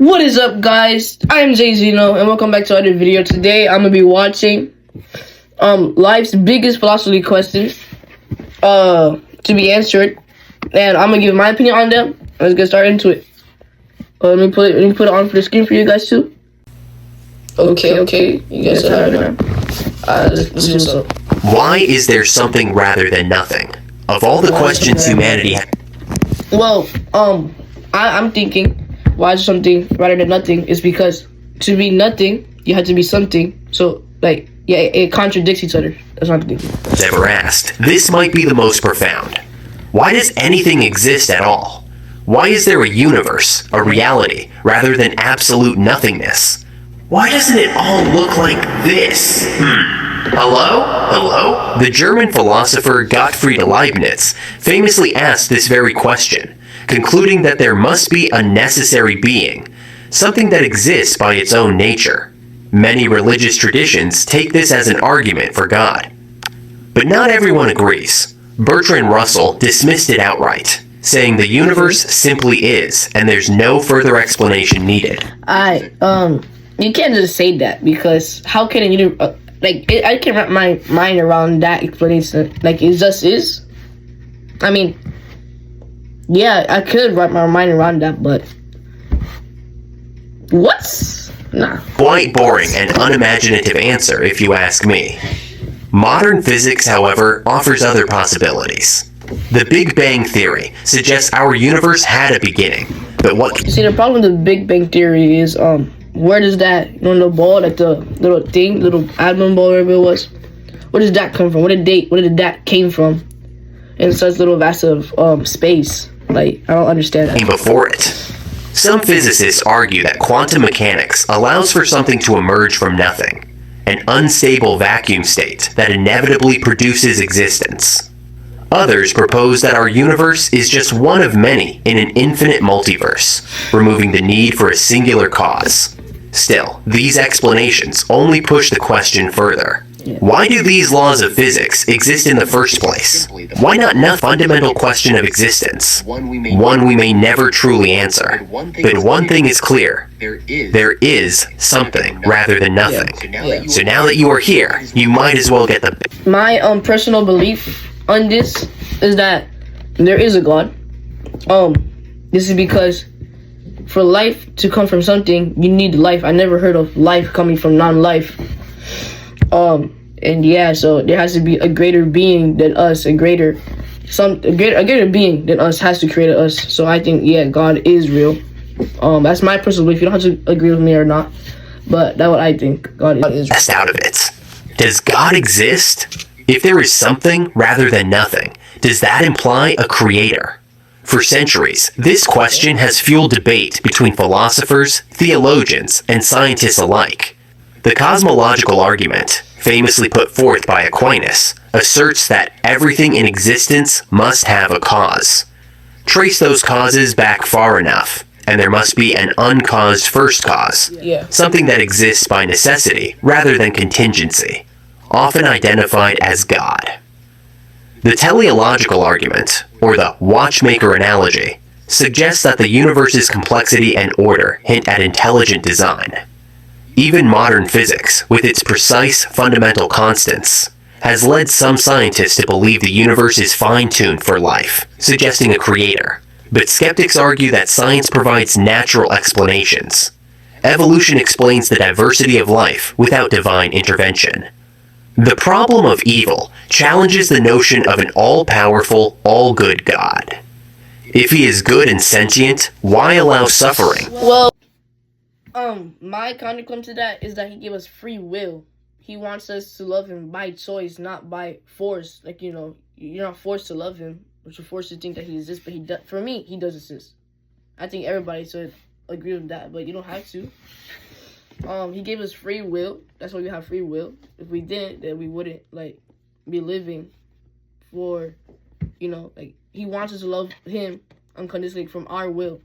What is up, guys? I am Jay Zeno, and welcome back to another video. Today, I'm gonna be watching life's biggest philosophy questions to be answered, and I'm gonna give my opinion on them. Let's get started into it. Let me put it on for the screen for you guys too. Okay. You guys are right now. Let's do so. Why is there something rather than nothing? Of all the questions humanity Well, I'm thinking, why is something rather than nothing? Is because to be nothing, you have to be something. So, it contradicts each other. That's what I'm thinking. ever asked. This might be the most profound. Why does anything exist at all? Why is there a universe, a reality, rather than absolute nothingness? Why doesn't it all look like this? Hello? The German philosopher Gottfried Leibniz famously asked this very question, concluding that there must be a necessary being, something that exists by its own nature. Many religious traditions take this as an argument for God. But not everyone agrees. Bertrand Russell dismissed it outright, saying the universe simply is, and there's no further explanation needed. You can't just say that, because how can you I can't wrap my mind around that explanation. It just is. I mean, yeah, I could wrap my mind around that, but what? Nah. Quite boring and unimaginative answer, if you ask me. Modern physics, however, offers other possibilities. The Big Bang Theory suggests our universe had a beginning, but what... See, the problem with the Big Bang Theory is, where does that, the ball, the little atom ball, whatever it was, where does that come from? Where did that came from in such little vast of space? I don't understand that. Before it. Some physicists argue that quantum mechanics allows for something to emerge from nothing, an unstable vacuum state that inevitably produces existence. Others propose that our universe is just one of many in an infinite multiverse, removing the need for a singular cause. Still, these explanations only push the question further. Why do these laws of physics exist in the first place? Why not a fundamental question of existence? One we may never truly answer. But one thing is clear. There is something rather than nothing. So now that you are here, you might as well get the... My personal belief on this is that there is a God. This is because for life to come from something, you need life. I never heard of life coming from non-life. And yeah, so there has to be a greater being than us, a greater being than us has to create us. So I think, yeah, God is real. That's my personal belief. You don't have to agree with me or not, but that's what I think. God is real. Best out of it. Does God exist? If there is something rather than nothing, does that imply a creator? For centuries, this question has fueled debate between philosophers, theologians, and scientists alike. The cosmological argument, famously put forth by Aquinas, asserts that everything in existence must have a cause. Trace those causes back far enough, and there must be an uncaused first cause, something that exists by necessity rather than contingency, often identified as God. The teleological argument, or the watchmaker analogy, suggests that the universe's complexity and order hint at intelligent design. Even modern physics, with its precise fundamental constants, has led some scientists to believe the universe is fine-tuned for life, suggesting a creator. But skeptics argue that science provides natural explanations. Evolution explains the diversity of life without divine intervention. The problem of evil challenges the notion of an all-powerful, all-good God. If he is good and sentient, why allow suffering? Well, my counterclaim to that is that he gave us free will. He wants us to love him by choice, not by force. You're not forced to love him, but you're forced to think that he exists, but for me, he does exist. I think everybody should agree with that, but you don't have to. He gave us free will. That's why we have free will. If we didn't, then we wouldn't be living for, he wants us to love him unconditionally from our will.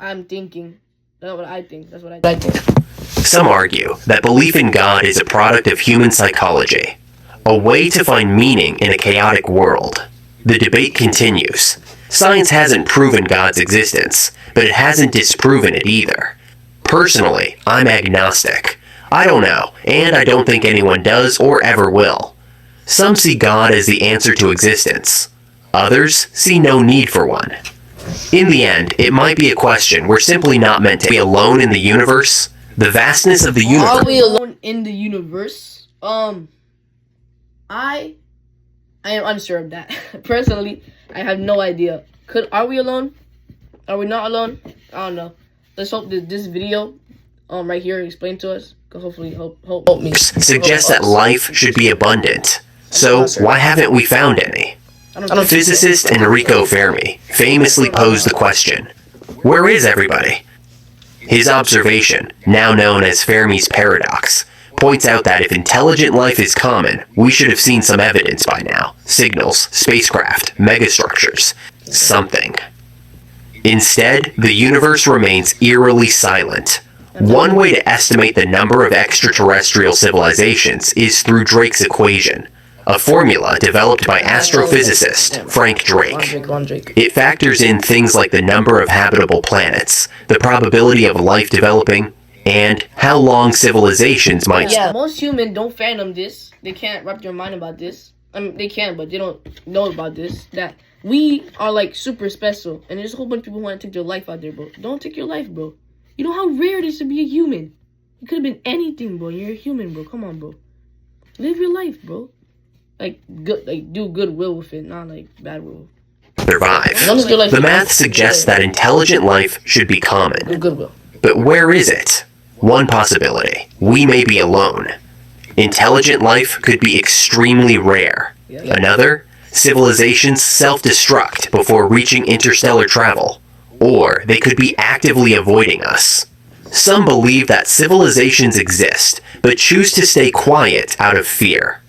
I'm thinking. That's what I think. That's what I think. Some argue that belief in God is a product of human psychology, a way to find meaning in a chaotic world. The debate continues. Science hasn't proven God's existence, but it hasn't disproven it either. Personally, I'm agnostic. I don't know, and I don't think anyone does or ever will. Some see God as the answer to existence. Others see no need for one. In the end, it might be a question we're simply not meant to be alone in the universe. The vastness of the universe. Are we alone in the universe? I am unsure of that. Personally, I have no idea. Are we alone? Are we not alone? I don't know. Let's hope that this video, right here, explain to us. Could hopefully help me. Suggests that life should be abundant. So why haven't we found any? Physicist Enrico Fermi famously posed the question, where is everybody? His observation, now known as Fermi's paradox, points out that if intelligent life is common, we should have seen some evidence by now. Signals, spacecraft, megastructures, something. Instead, the universe remains eerily silent. One way to estimate the number of extraterrestrial civilizations is through Drake's equation, a formula developed by astrophysicist Frank Drake. It factors in things like the number of habitable planets, the probability of life developing, and how long civilizations might... Yeah, most humans don't fathom this. They can't wrap their mind about this. I mean, they can, but they don't know about this. That we are, like, super special. And there's a whole bunch of people who want to take their life out there, bro. Don't take your life, bro. You know how rare it is to be a human. You could have been anything, bro. You're a human, bro. Come on, bro. Live your life, bro. Like, good, like, do goodwill with it, not, like, bad will. Survive. The math suggests that intelligent life should be common. Do goodwill. But where is it? One possibility. We may be alone. Intelligent life could be extremely rare. Another, civilizations self-destruct before reaching interstellar travel. Or they could be actively avoiding us. Some believe that civilizations exist, but choose to stay quiet out of fear.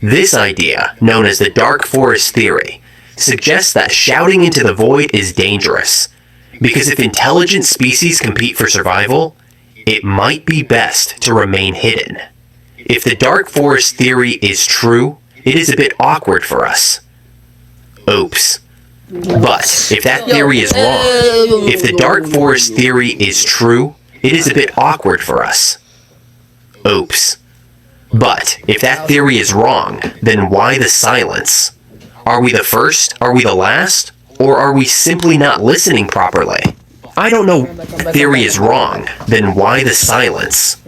This idea, known as the dark forest theory, suggests that shouting into the void is dangerous. Because if intelligent species compete for survival, it might be best to remain hidden. If the dark forest theory is true, it is a bit awkward for us. Oops. But if that theory is wrong, if the dark forest theory is true, it is a bit awkward for us. Oops. But if that theory is wrong, then why the silence? Are we the first? Are we the last? Or are we simply not listening properly? I don't know if the theory is wrong, then why the silence?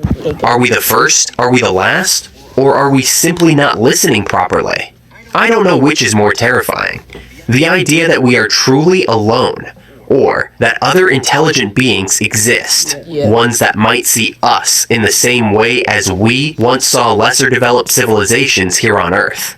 Are we the first? Are we the last? Or are we simply not listening properly? I don't know which is more terrifying. The idea that we are truly alone, or that other intelligent beings exist, ones that might see us in the same way as we once saw lesser developed civilizations here on Earth.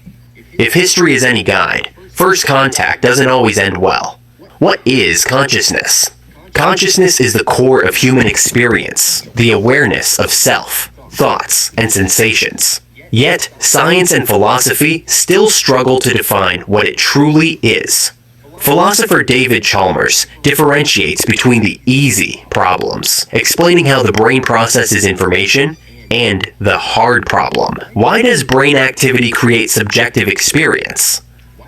If history is any guide, first contact doesn't always end well. What is consciousness? Consciousness is the core of human experience, the awareness of self, thoughts, and sensations. Yet, science and philosophy still struggle to define what it truly is. Philosopher David Chalmers differentiates between the easy problems, explaining how the brain processes information, and the hard problem. Why does brain activity create subjective experience?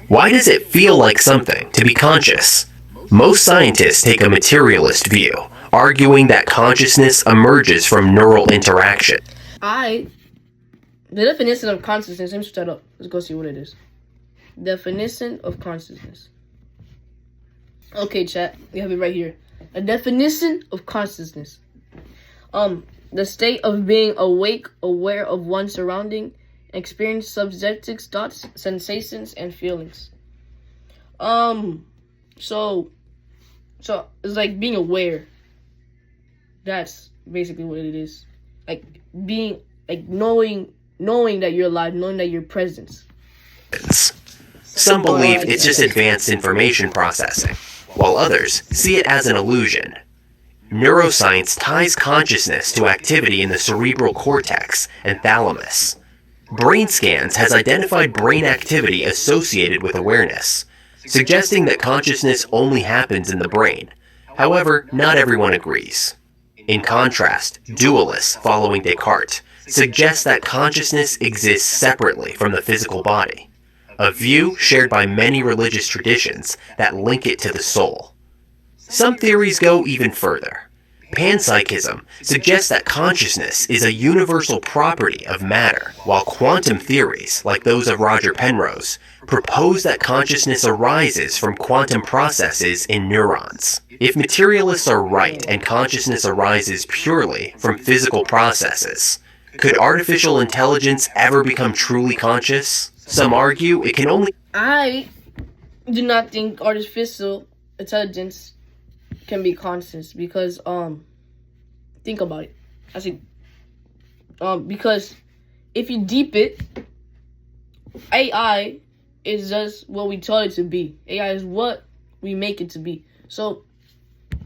Why does it feel like something to be conscious? Most scientists take a materialist view, arguing that consciousness emerges from neural interaction. The definition of consciousness, let me start up. Let's go see what it is. Definition of consciousness. Okay, chat, we have it right here. A definition of consciousness. The state of being awake, aware of one's surrounding, experience subjective thoughts, sensations, and feelings. So it's like being aware. That's basically what it is. Like being, like knowing that you're alive, knowing that you're present. Some believe it's just advanced information processing, while others see it as an illusion. Neuroscience ties consciousness to activity in the cerebral cortex and thalamus. Brain Scans has identified brain activity associated with awareness, suggesting that consciousness only happens in the brain. However, not everyone agrees. In contrast, dualists following Descartes suggest that consciousness exists separately from the physical body. a view shared by many religious traditions that link it to the soul. Some theories go even further. Panpsychism suggests that consciousness is a universal property of matter, while quantum theories, like those of Roger Penrose, propose that consciousness arises from quantum processes in neurons. If materialists are right and consciousness arises purely from physical processes, could artificial intelligence ever become truly conscious? Some argue it can only... I do not think artificial intelligence can be conscious because think about it. I see because if you deep it, AI is just what we tell it to be. AI is what we make it to be. So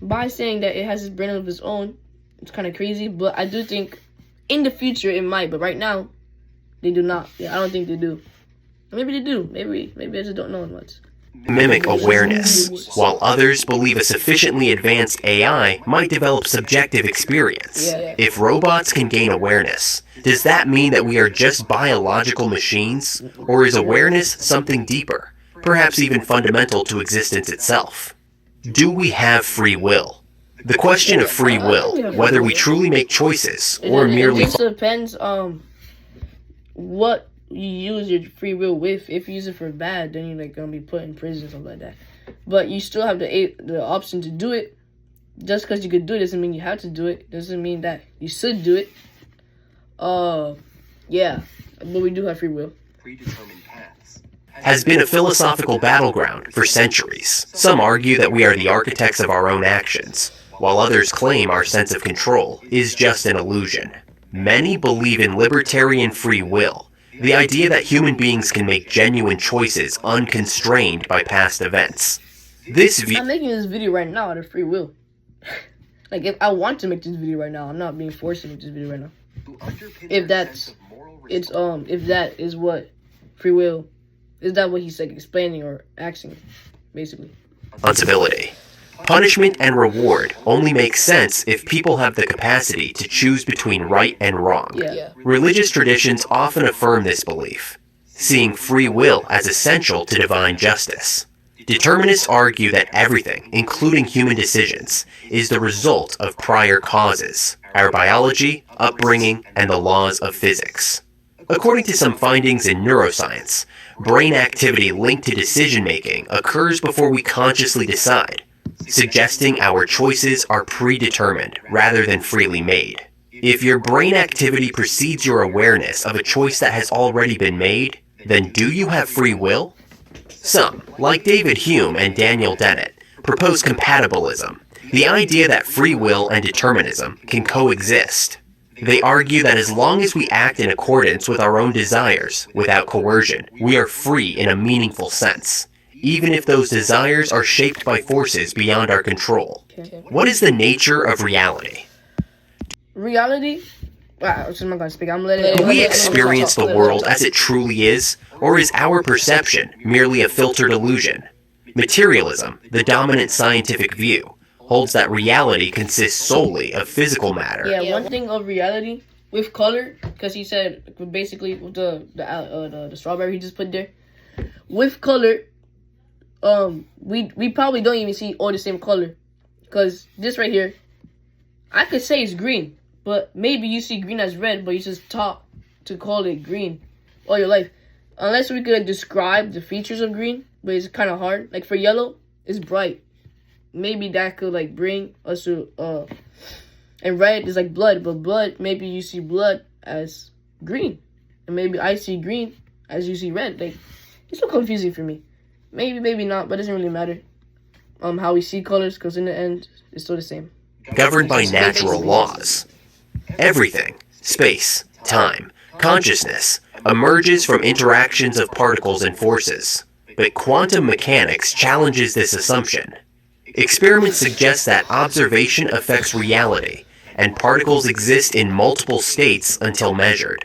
by saying that it has its brain of its own, it's kind of crazy, but I do think in the future it might, but right now they do not. Yeah, I don't think they do. Maybe they do. Maybe I just don't know much. Mimic awareness, while others believe a sufficiently advanced AI might develop subjective experience. If robots can gain awareness, does that mean that we are just biological machines, or is awareness something deeper, perhaps even fundamental to existence itself? Do we have free will? The question of free will, whether we truly make choices or merely... It just depends what you use your free will with. If you use it for bad, then you're like gonna be put in prison, something like that. But you still have the option to do it. Just because you could do it doesn't mean you have to do it. Doesn't mean that you should do it. Yeah, but we do have free will. Predetermined paths has been a philosophical battleground for centuries. Some argue that we are the architects of our own actions, while others claim our sense of control is just an illusion. Many believe in libertarian free will, the idea that human beings can make genuine choices unconstrained by past events. I'm making this video right now out of free will. Like, if I want to make this video right now, I'm not being forced to make this video right now. If that is what free will, is that what he's like explaining or asking, basically? Responsibility. Punishment and reward only make sense if people have the capacity to choose between right and wrong. Religious traditions often affirm this belief, seeing free will as essential to divine justice. Determinists argue that everything, including human decisions, is the result of prior causes, our biology, upbringing, and the laws of physics. According to some findings in neuroscience, brain activity linked to decision-making occurs before we consciously decide, suggesting our choices are predetermined rather than freely made. If your brain activity precedes your awareness of a choice that has already been made, then do you have free will? Some, like David Hume and Daniel Dennett, propose compatibilism, the idea that free will and determinism can coexist. They argue that as long as we act in accordance with our own desires, without coercion, we are free in a meaningful sense, even if those desires are shaped by forces beyond our control. What is the nature of reality? Reality? Wow, I'm not gonna speak. I'm letting it. Do we experience the world as it truly is, or is our perception merely a filtered illusion? Materialism, the dominant scientific view, holds that reality consists solely of physical matter. Yeah, one thing of reality with color, because he said basically with the strawberry he just put there. With color, we probably don't even see all the same color, because this right here, I could say it's green, but maybe you see green as red, but you just taught to call it green all your life. Unless we could describe the features of green, but it's kind of hard. Like for yellow, it's bright. Maybe that could like bring us to and red is like blood, but blood, maybe you see blood as green, and maybe I see green as you see red. Like, it's so confusing for me. Maybe not, but it doesn't really matter how we see colors, because in the end it's still the same. Governed by natural laws. Everything, space, time, consciousness, emerges from interactions of particles and forces, but quantum mechanics challenges this assumption. Experiments suggest that observation affects reality, and particles exist in multiple states until measured.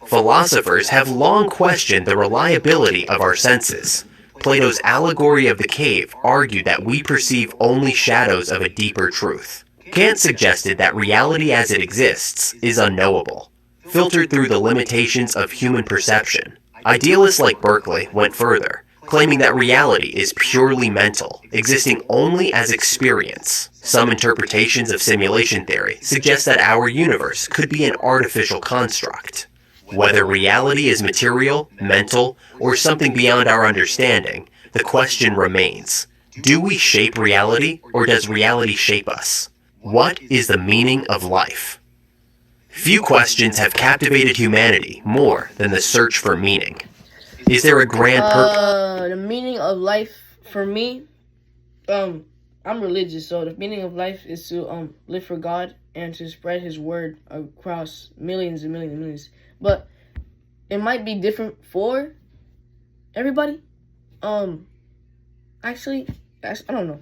Philosophers have long questioned the reliability of our senses. Plato's allegory of the cave argued that we perceive only shadows of a deeper truth. Kant suggested that reality as it exists is unknowable, filtered through the limitations of human perception. Idealists like Berkeley went further, claiming that reality is purely mental, existing only as experience. Some interpretations of simulation theory suggest that our universe could be an artificial construct. Whether reality is material, mental, or something beyond our understanding, the question remains: do we shape reality, or does reality shape us? What is the meaning of life? Few questions have captivated humanity more than the search for meaning. Is there a grand purpose? The meaning of life for me, I'm religious, so the meaning of life is to live for God and to spread His word across millions and millions and millions. But it might be different for everybody. Actually, I don't know.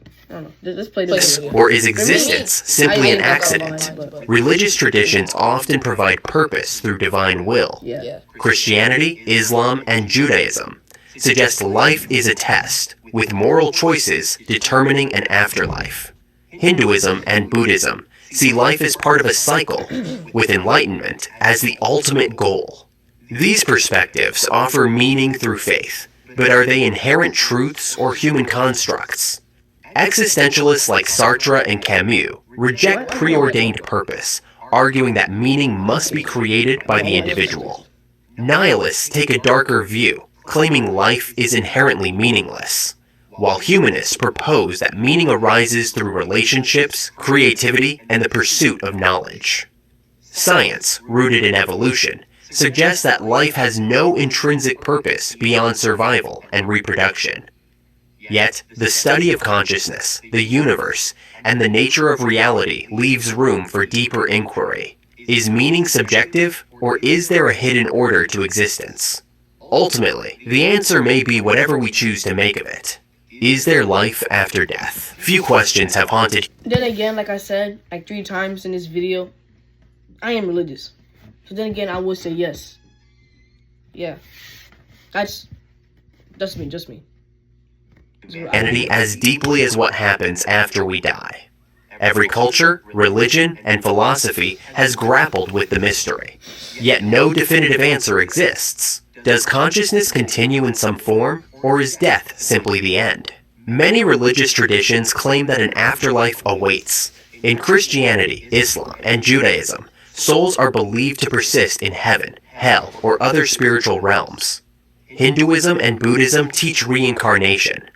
Let's play this video. Or is existence simply an accident? Religious traditions often provide purpose through divine will. Yeah. Christianity, Islam, and Judaism suggest life is a test, with moral choices determining an afterlife. Hinduism and Buddhism see life as part of a cycle, with enlightenment as the ultimate goal. These perspectives offer meaning through faith, but are they inherent truths or human constructs? Existentialists like Sartre and Camus reject preordained purpose, arguing that meaning must be created by the individual. Nihilists take a darker view, claiming life is inherently meaningless, while humanists propose that meaning arises through relationships, creativity, and the pursuit of knowledge. Science, rooted in evolution, suggests that life has no intrinsic purpose beyond survival and reproduction. Yet, the study of consciousness, the universe, and the nature of reality leaves room for deeper inquiry. Is meaning subjective, or is there a hidden order to existence? Ultimately, the answer may be whatever we choose to make of it. Is there life after death? Few questions have haunted. Then again, like I said, like 3 times in this video, I am religious. So then again, I would say yes. Yeah. That's just me. Humanity as deeply as what happens after we die. Every culture, religion, and philosophy has grappled with the mystery. Yet no definitive answer exists. Does consciousness continue in some form, or is death simply the end? Many religious traditions claim that an afterlife awaits. In Christianity, Islam, and Judaism, souls are believed to persist in heaven, hell, or other spiritual realms. Hinduism and Buddhism teach reincarnation,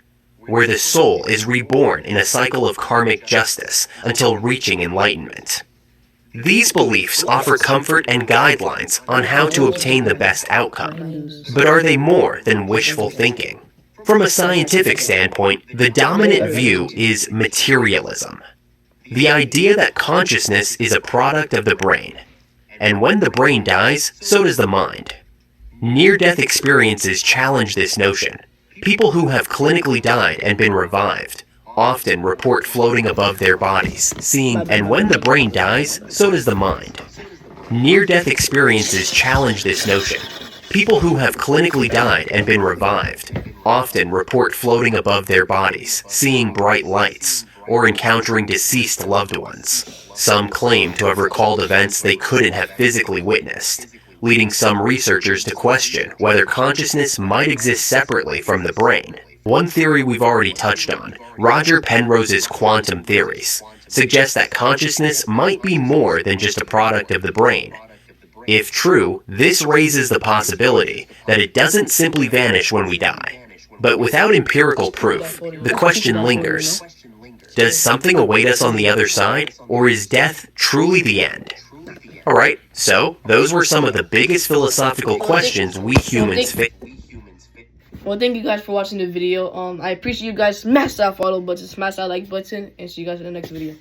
where the soul is reborn in a cycle of karmic justice until reaching enlightenment. These beliefs offer comfort and guidelines on how to obtain the best outcome. But are they more than wishful thinking? From a scientific standpoint, the dominant view is materialism. The idea that consciousness is a product of the brain, and when the brain dies, so does the mind. Near-death experiences challenge this notion. People who have clinically died and been revived often report floating above their bodies, seeing, and when the brain dies, so does the mind. Near-death experiences challenge this notion. People who have clinically died and been revived often report floating above their bodies, seeing bright lights, or encountering deceased loved ones. Some claim to have recalled events they couldn't have physically witnessed, leading some researchers to question whether consciousness might exist separately from the brain. One theory we've already touched on, Roger Penrose's quantum theories, suggests that consciousness might be more than just a product of the brain. If true, this raises the possibility that it doesn't simply vanish when we die. But without empirical proof, the question lingers. Does something await us on the other side, or is death truly the end? Alright, so those were some of the biggest philosophical questions we humans face. Well, thank you guys for watching the video. I appreciate you guys. Smash that follow button, smash that like button, and see you guys in the next video.